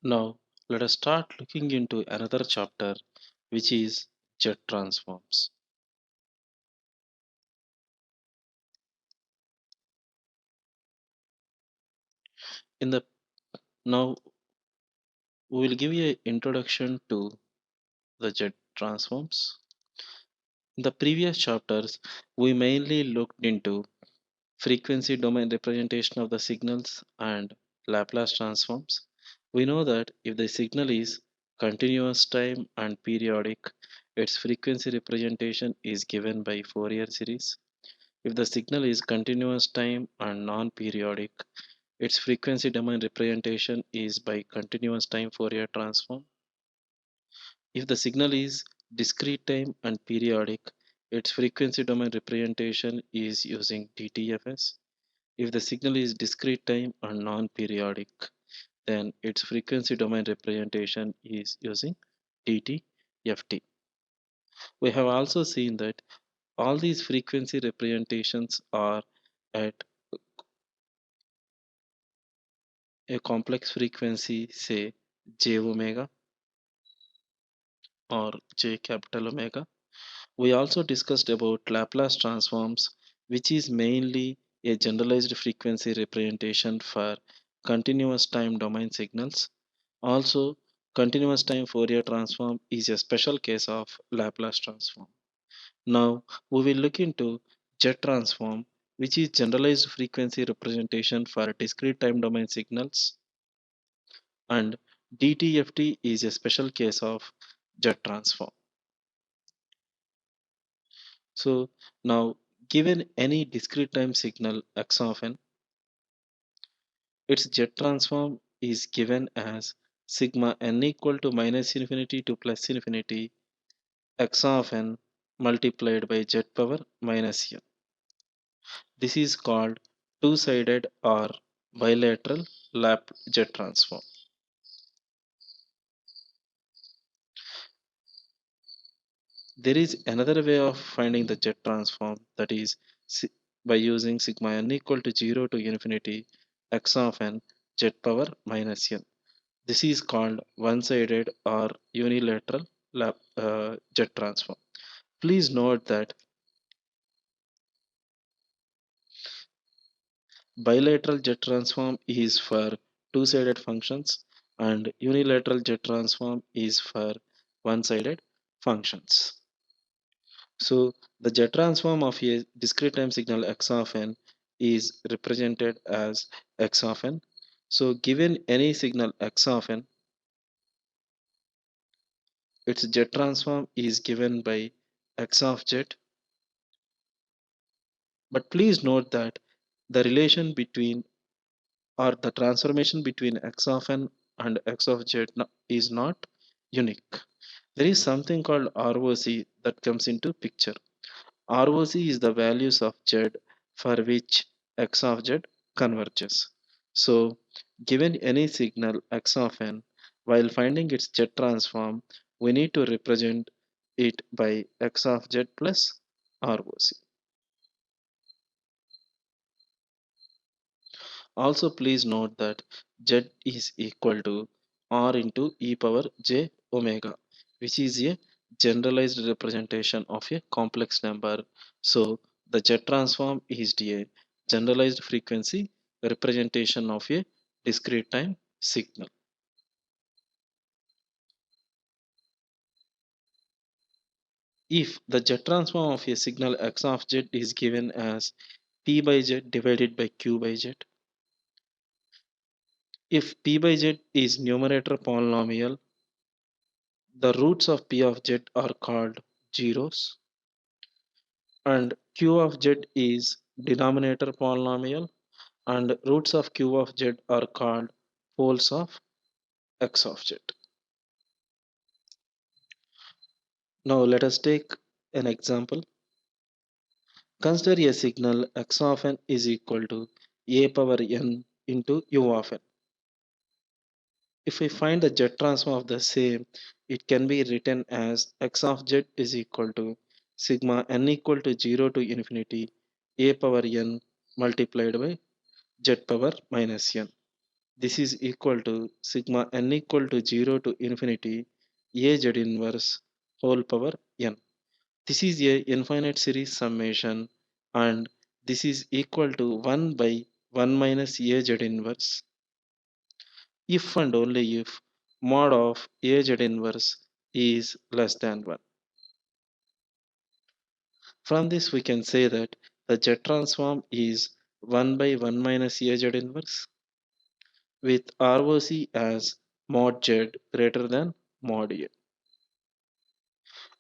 Now, let us start looking into another chapter, which is jet transforms. In the now, we will give you an introduction to the jet transforms. In the previous chapters, we mainly looked into frequency domain representation of the signals and Laplace transforms. We know that if the signal is continuous time and periodic, its frequency representation is given by Fourier series. If the signal is continuous time and non-periodic, its frequency domain representation is by continuous time Fourier transform. If the signal is discrete time and periodic, its frequency domain representation is using DTFS. If the signal is discrete time and non-periodic, then its frequency domain representation is using DTFT. We have also seen that all these frequency representations are at a complex frequency, say j omega or j capital omega. We also discussed about Laplace transforms, which is mainly a generalized frequency representation for continuous time domain signals. Also, continuous time Fourier transform is a special case of Laplace transform. Now, we will look into jet transform, which is generalized frequency representation for discrete time domain signals, and DTFT is a special case of jet transform. So now, given any discrete time signal x of n, its jet transform is given as sigma n equal to minus infinity to plus infinity x of n multiplied by z power minus n. This is called two-sided or bilateral lap jet transform. There is another way of finding the jet transform, that is by using sigma n equal to 0 to infinity x of n z power minus n. This is called one-sided or unilateral jet transform. Please note that bilateral jet transform is for two-sided functions and unilateral jet transform is for one-sided functions. So the jet transform of a discrete time signal x of n is represented as x of n. So given any signal x of n, its jet transform is given by x of z. But please note that the relation between or the transformation between x of n and x of z is not unique. There is something called ROC that comes into picture. ROC is the values of z for which x of z converges. So, given any signal x of n, while finding its z transform, we need to represent it by x of z plus ROC. Also, please note that z is equal to r into e power j omega, which is a generalized representation of a complex number. So, the z transform is a generalized frequency representation of a discrete time signal. If the z transform of a signal x of z is given as p by z divided by q by z, if p by z is numerator polynomial, the roots of p of z are called zeros, and q of z is denominator polynomial, and roots of q of z are called poles of x of z. Now let us take an example. Consider a signal x of n is equal to a power n into u of n. If we find the z transform of the same, it can be written as x of z is equal to sigma n equal to 0 to infinity a power n multiplied by z power minus n. This is equal to sigma n equal to 0 to infinity a z inverse whole power n. This is a infinite series summation, and this is equal to 1 by 1 minus a z inverse if and only if mod of a z inverse is less than 1. From this we can say that the Z transform is 1 by 1 minus a z inverse with ROC as mod Z greater than mod A.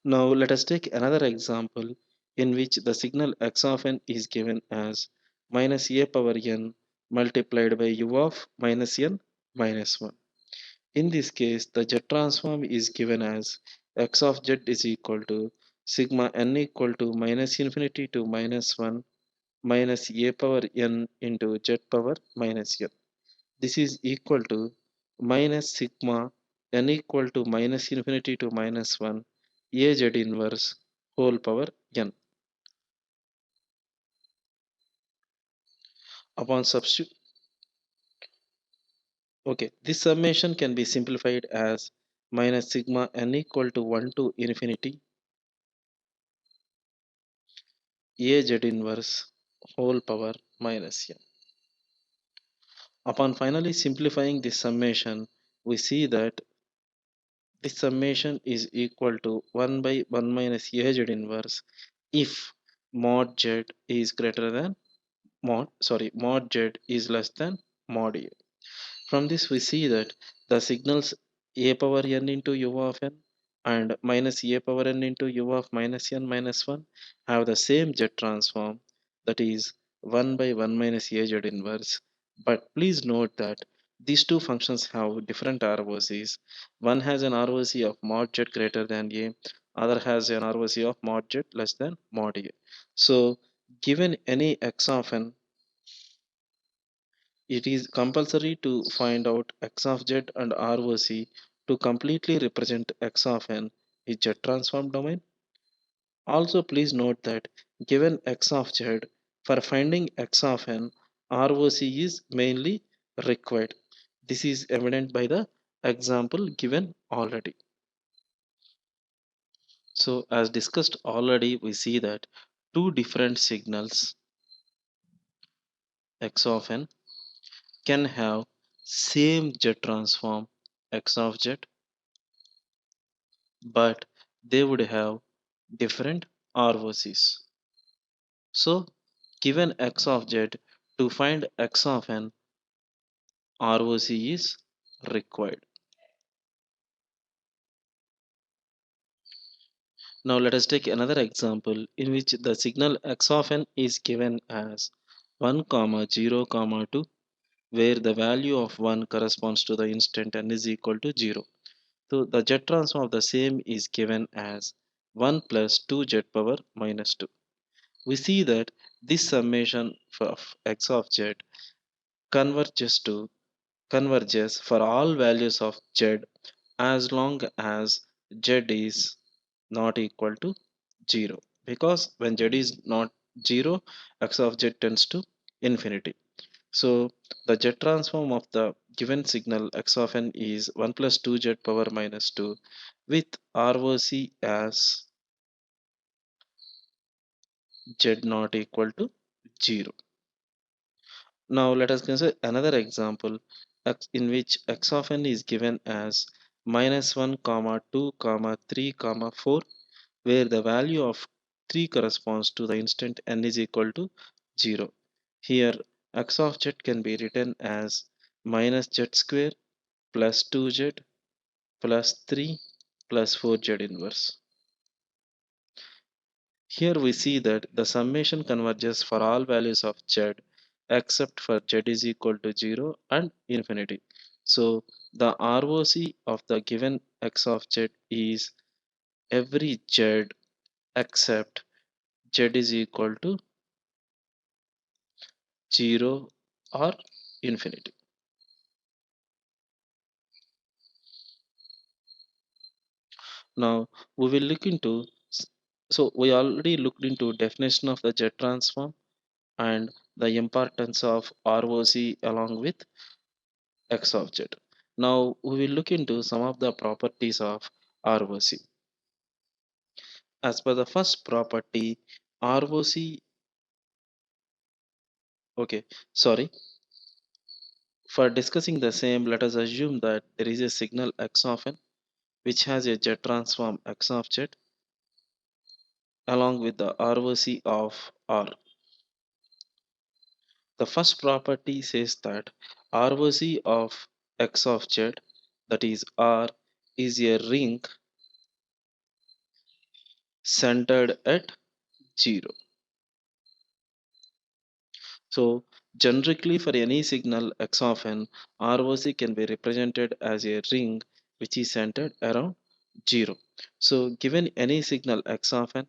Now let us take another example in which the signal x of n is given as minus a power n multiplied by u of minus n minus 1. In this case, the Z transform is given as x of z is equal to sigma n equal to minus infinity to minus 1 minus a power n into z power minus n. This is equal to minus sigma n equal to minus infinity to minus 1 a z inverse whole power n. Upon substitute, okay, this summation can be simplified as minus sigma n equal to 1 to infinity a z inverse whole power minus n. Upon finally simplifying this summation, we see that this summation is equal to 1 by 1 minus a z inverse if mod z is greater than mod z is less than mod a. From this we see that the signals a power n into u of n and minus a power n into u of minus n minus 1 have the same z transform, that is 1 by 1 minus a z inverse. But please note that these two functions have different ROCs. One has an ROC of mod z greater than a, other has an ROC of mod z less than mod a. So given any x of n, it is compulsory to find out x of z and ROC to completely represent x of n is Z transform domain. Also, please note that given x of z, for finding x of n, ROC is mainly required. This is evident by the example given already. So, as discussed already, we see that two different signals x of n can have same Z transform x of z, but they would have different ROCs. So, given x of z, to find x of n, ROC is required. Now, let us take another example in which the signal x of n is given as 1, comma 0, comma 2, where the value of 1 corresponds to the instant n is equal to 0. So, the z transform of the same is given as 1 plus 2z power minus 2. We see that this summation of x of z converges to converges for all values of z as long as z is not equal to 0, because when z is not 0, x of z tends to infinity. So the z transform of the given signal x of n is 1 plus 2z power minus 2 with ROC as z not equal to 0. Now let us consider another example in which x of n is given as minus 1, comma 2, comma 3, comma 4, where the value of 3 corresponds to the instant n is equal to 0. Here x of z can be written as minus z square plus 2z plus 3 plus 4z inverse. Here we see that the summation converges for all values of z except for z is equal to 0 and infinity. So the ROC of the given x of z is every z except z is equal to 0 or infinity. Now we will look into, so we already looked into definition of the z transform and the importance of ROC along with x of z. Now we will look into some of the properties of ROC. As per the first property, ROC, okay, sorry. For discussing the same, let us assume that there is a signal x of n which has a z transform x of z along with the ROC of R. The first property says that ROC of x of z, that is R, is a ring centered at 0. So generically for any signal x of n, ROC can be represented as a ring which is centered around 0. So given any signal x of n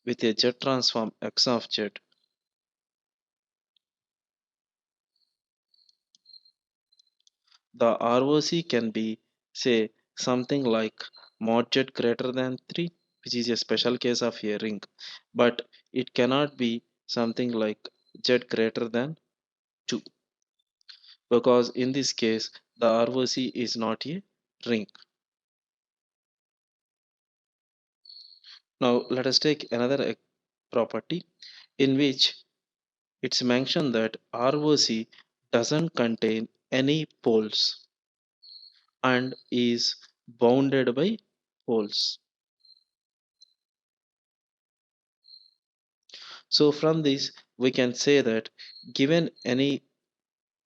with a z transform x of z, the ROC can be, say, something like mod z greater than 3, which is a special case of a ring, but it cannot be something like z greater than 2, because in this case the ROC is not a ring. Now let us take another property in which it's mentioned that ROC doesn't contain any poles and is bounded by poles. So from this we can say that given any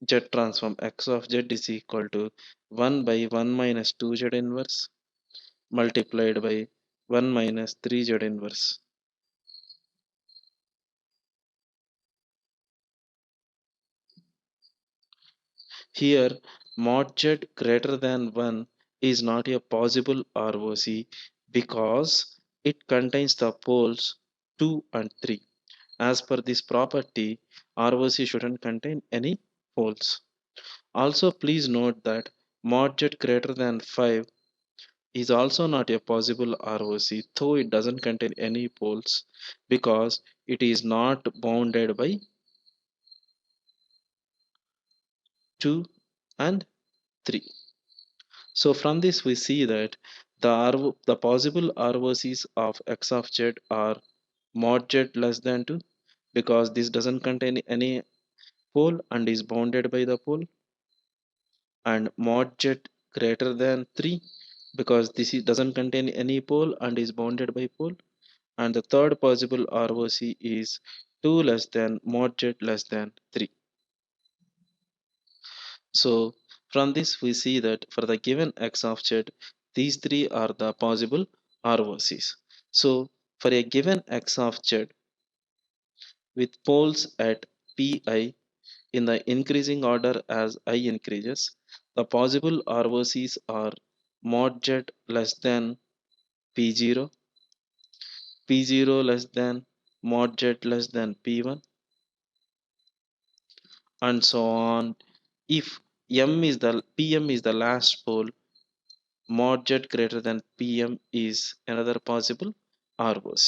z transform x of z is equal to 1 by 1 minus 2z inverse multiplied by 1 minus 3z inverse. Here mod z greater than 1 is not a possible ROC because it contains the poles 2 and 3. As per this property, ROC shouldn't contain any poles. Also please note that mod z greater than 5 is also not a possible ROC, though it doesn't contain any poles because it is not bounded by 2 and 3. So from this we see that the possible ROCs of x of z are mod z less than 2 because this doesn't contain any pole and is bounded by the pole, and mod z greater than 3 because doesn't contain any pole and is bounded by pole, and the third possible ROC is 2 less than mod z less than 3. So from this we see that for the given x of z, these three are the possible ROCs. So for a given x of z with poles at pi in the increasing order as I increases, the possible ROCs are mod z less than p0, p0 less than mod z less than p1, and so on. If pm is the last pole, mod z greater than pm is another possible ROC.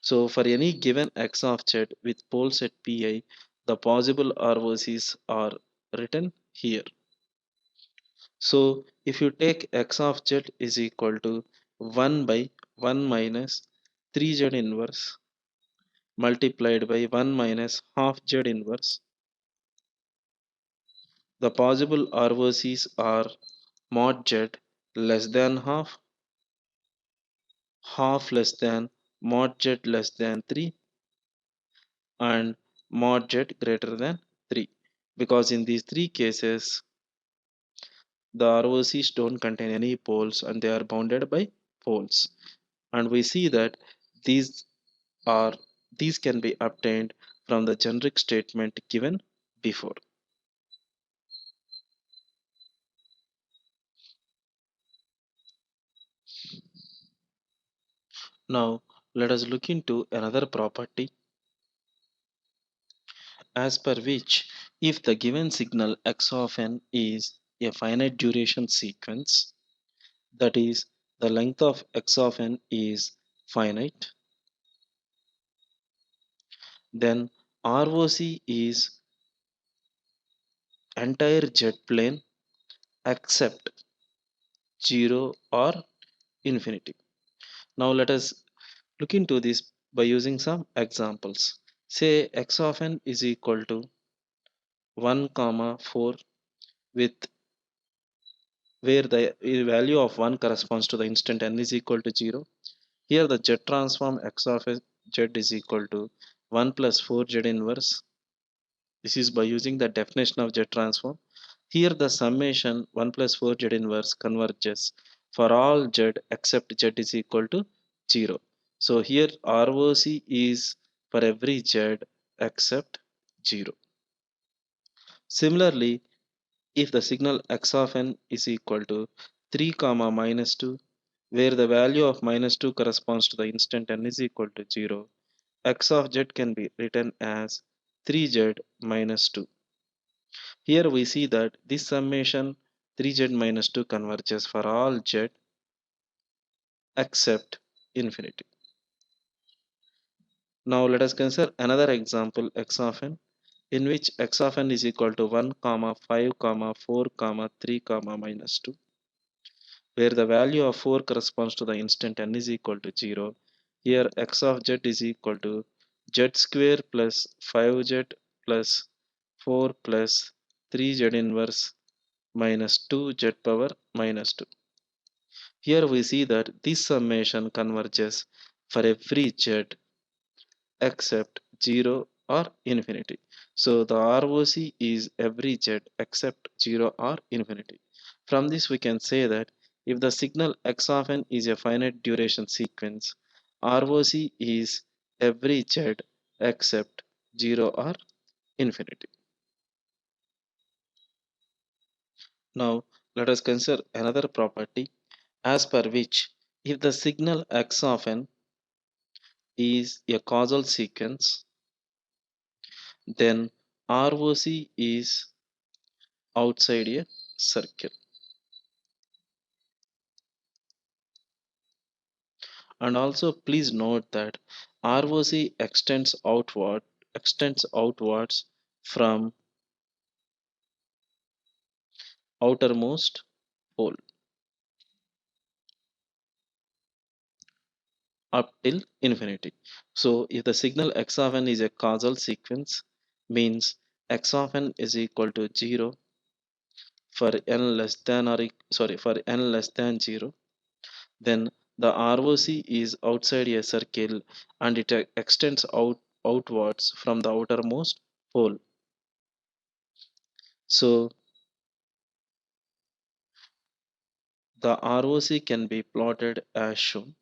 So for any given x of z with poles at pi, the possible ROCs are written here. So if you take x of z is equal to 1 by 1 minus 3z inverse multiplied by 1 minus half z inverse, the possible ROCs are mod z less than half, half less than mod z less than 3, and mod z greater than 3, because in these three cases the ROCs don't contain any poles and they are bounded by poles, and we see that these are these can be obtained from the generic statement given before. Now let us look into another property as per which if the given signal x of n is a finite duration sequence, that is the length of x of n is finite, then ROC is entire jet plane except 0 or infinity. Now let us look into this by using some examples. Say x of n is equal to 1 comma 4 with where the value of 1 corresponds to the instant n is equal to 0. Here the z transform x of z is equal to 1 plus 4 z inverse. This is by using the definition of z transform. Here the summation 1 plus 4 z inverse converges for all z except z is equal to 0. So here ROC is for every z except 0. Similarly, if the signal x of n is equal to 3 comma minus 2 where the value of minus 2 corresponds to the instant n is equal to 0, x of z can be written as 3z minus 2. Here we see that this summation 3z minus 2 converges for all z except infinity. Now let us consider another example x of n in which x of n is equal to 1 comma 5 comma 4 comma 3 comma minus 2 where the value of 4 corresponds to the instant n is equal to 0. Here x of z is equal to z square plus 5z plus 4 plus 3z inverse minus 2z power minus 2. Here we see that this summation converges for every z except 0 or infinity. So the ROC is every z except 0 or infinity. From this we can say that if the signal x of n is a finite duration sequence, ROC is every z except 0 or infinity. Now let us consider another property as per which if the signal x of n is a causal sequence, then ROC is outside a circle. And also please note that ROC extends outwards from outermost pole up till infinity. So if the signal x of n is a causal sequence, means x of n is equal to 0 for n less than for n less than 0, then the ROC is outside a circle and it extends outwards from the outermost pole. So the ROC can be plotted as shown.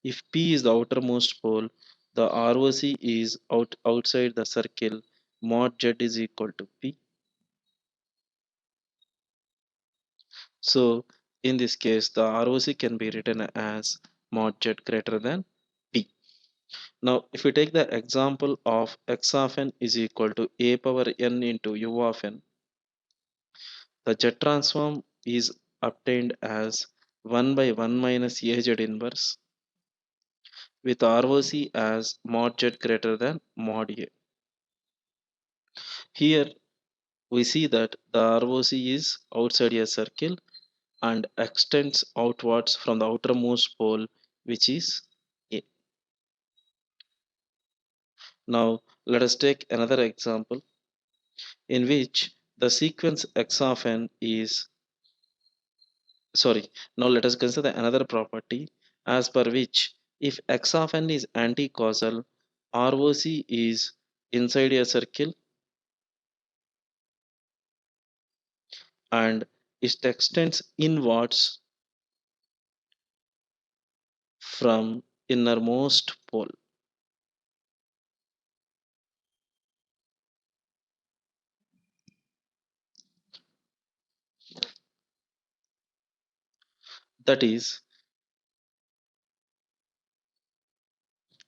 If P is the outermost pole, the ROC is outside the circle mod Z is equal to P. So in this case, the ROC can be written as mod Z greater than P. Now, if we take the example of x of n is equal to a power n into u of n, the Z transform is obtained as 1 by 1 minus az inverse with ROC as mod Z greater than mod a. Here we see that the ROC is outside a circle and extends outwards from the outermost pole, which is a. Now let us take another example in which the sequence x of n is sorry. Now let us consider another property as per which if x of n is anti-causal, ROC is inside a circle and it extends inwards from innermost pole. That is,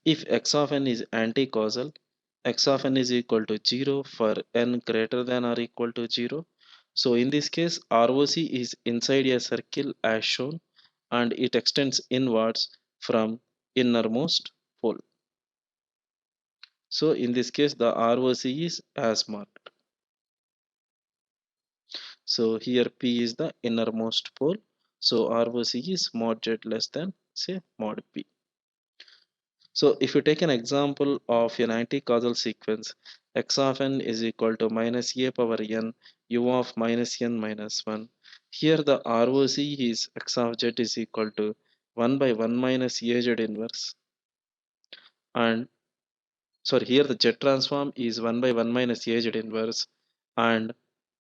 if x of n is anti-causal, x of n is equal to 0 for n greater than or equal to 0. So in this case, ROC is inside a circle as shown and it extends inwards from innermost pole. So in this case, the ROC is as marked. So here P is the innermost pole. So ROC is mod Z less than say mod P. So if you take an example of an anti-causal sequence, x of n is equal to minus a power n u of minus n minus 1. Here the ROC is x of z is equal to 1 by 1 minus a z inverse. And sorry, here the z transform is 1 by 1 minus a z inverse, and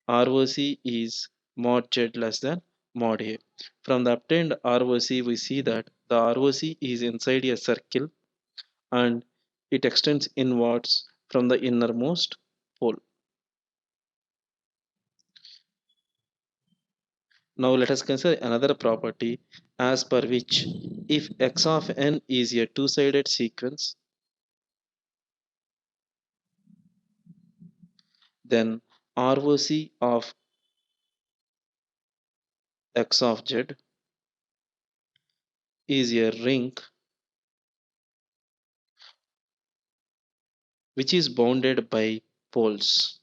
ROC is mod z less than mod a. From the obtained ROC, we see that the ROC is inside a circle and it extends inwards from the innermost pole. Now let us consider another property as per which if x of n is a two-sided sequence, then ROC of x of z is a ring which is bounded by poles.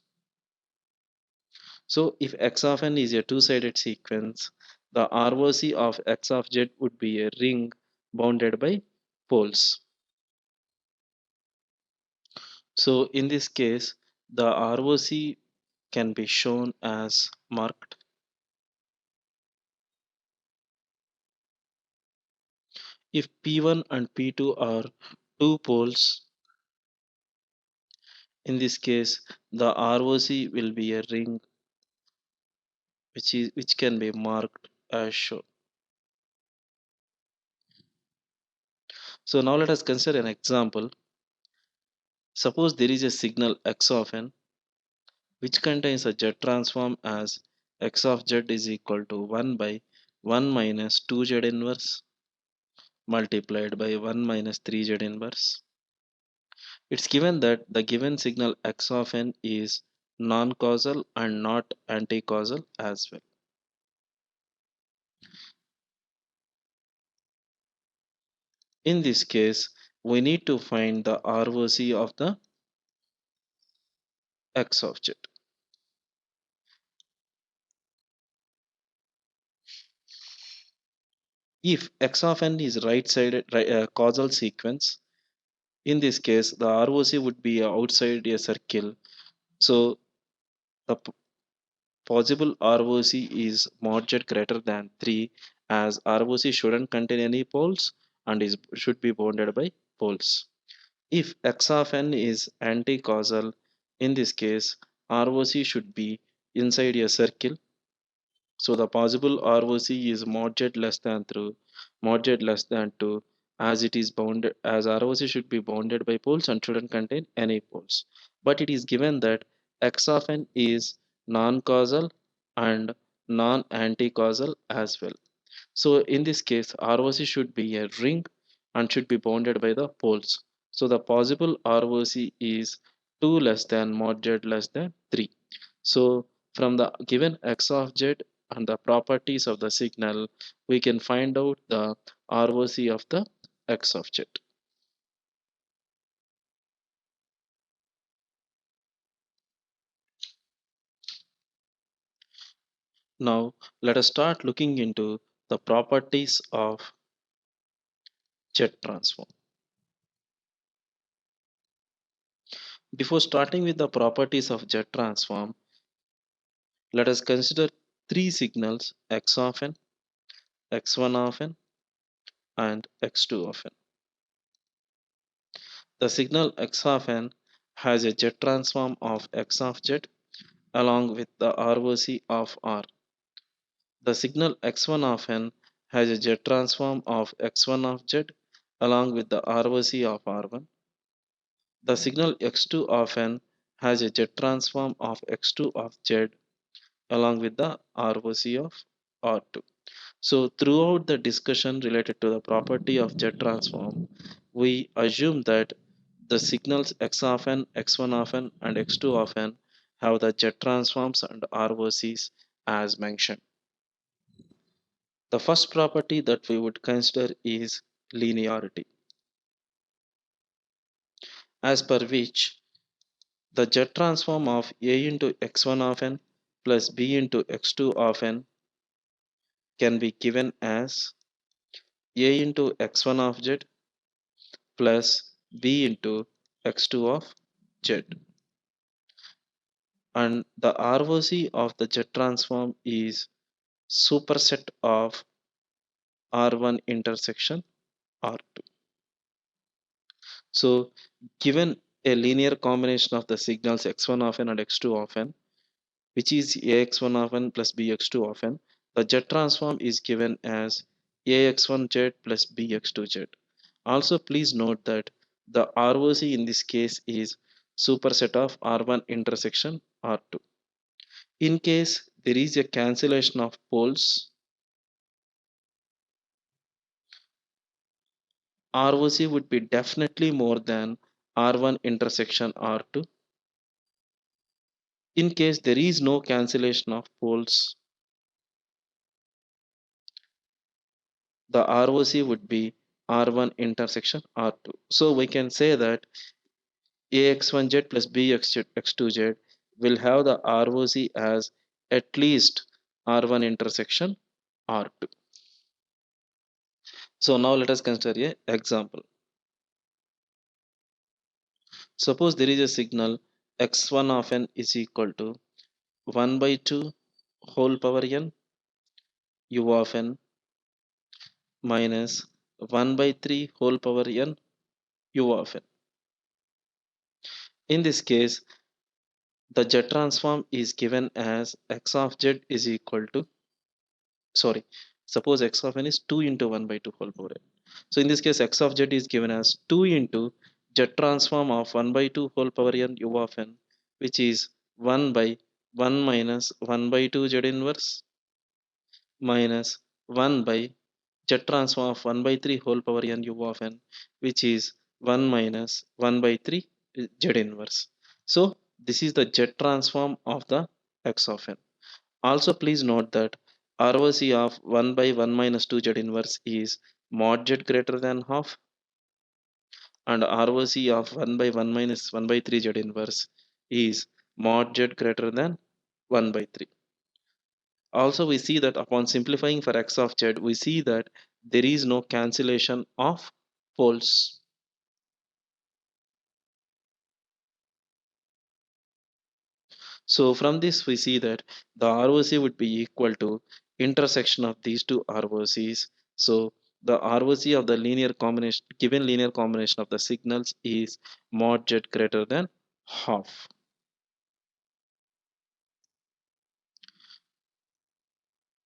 So if x of n is a two-sided sequence, the ROC of x of z would be a ring bounded by poles. So in this case, the ROC can be shown as marked. If P1 and P2 are two poles, in this case, the ROC will be a ring which can be marked as shown. So now let us consider an example. Suppose there is a signal x of n which contains a z transform as x of z is equal to 1 by 1 minus 2z inverse multiplied by 1 minus 3z inverse. It's given that the given signal x of n is non-causal and not anti-causal as well. In this case, we need to find the ROC of the x of z. If x of n is right-sided causal sequence, in this case the ROC would be outside a circle. So the possible ROC is mod z greater than 3, as ROC shouldn't contain any poles and should be bounded by poles. If x of n is anti-causal, in this case ROC should be inside a circle. So the possible ROC is mod z less than through mod z less than 2, as it is bounded, as ROC should be bounded by poles and shouldn't contain any poles. But it is given that x of n is non-causal and non-anti-causal as well. So in this case, ROC should be a ring and should be bounded by the poles. So the possible ROC is 2 less than mod z less than 3. So from the given x of z and the properties of the signal, we can find out the ROC of the x of z. Now let us start looking into the properties of Z transform. Before starting with the properties of Z transform, let us consider three signals x of n, x1 of n, and x2 of n. The signal x of n has a Z transform of x of z along with the ROC of R. The signal x1 of n has a Z transform of x1 of z along with the ROC of R1. The signal x2 of n has a Z transform of x2 of z along with the ROC of R2. So throughout the discussion related to the property of Z transform, we assume that the signals x of n, x1 of n, and x2 of n have the Z transforms and ROCs as mentioned. The first property that we would consider is linearity. as per which the Z transform of A into x1 of n plus B into x2 of n can be given as A into x1 of Z plus B into x2 of Z, and the ROC of the Z transform is superset of R1 intersection R2. So given a linear combination of the signals x1 of n and x2 of n, which is ax1 of n plus bx2 of n, the Z transform is given as ax1z plus bx2z. Also please note that the ROC in this case is superset of R1 intersection R2. In case there is a cancellation of poles, ROC would be definitely more than R1 intersection R2. In case there is no cancellation of poles, the ROC would be R1 intersection R2. So we can say that AX1Z plus BX2Z will have the ROC as at least R1 intersection R2. So now let us consider a example. Suppose there is a signal x1 of n is equal to 1 by 2 whole power n u of n minus 1 by 3 whole power n u of n. In this case, the Z transform is given as x of z is equal to, sorry, suppose x of n is 2 into 1 by 2 whole power n. So in this case, x of z is given as 2 into Z transform of 1 by 2 whole power n u of n, which is 1 by 1 minus 1 by 2 z inverse minus 1 by Z transform of 1 by 3 whole power n u of n, which is 1 minus 1 by 3 Z inverse. So this is the Z transform of the x of n. Also please note that ROC of 1 by 1 minus 2 Z inverse is mod Z greater than half, and ROC of 1 by 1 minus 1 by 3 Z inverse is mod Z greater than 1 by 3. Also we see that upon simplifying for x of z, we see that there is no cancellation of poles. So from this we see that the ROC would be equal to intersection of these two ROCs. So the ROC of the linear combination, given linear combination of the signals is mod z greater than half.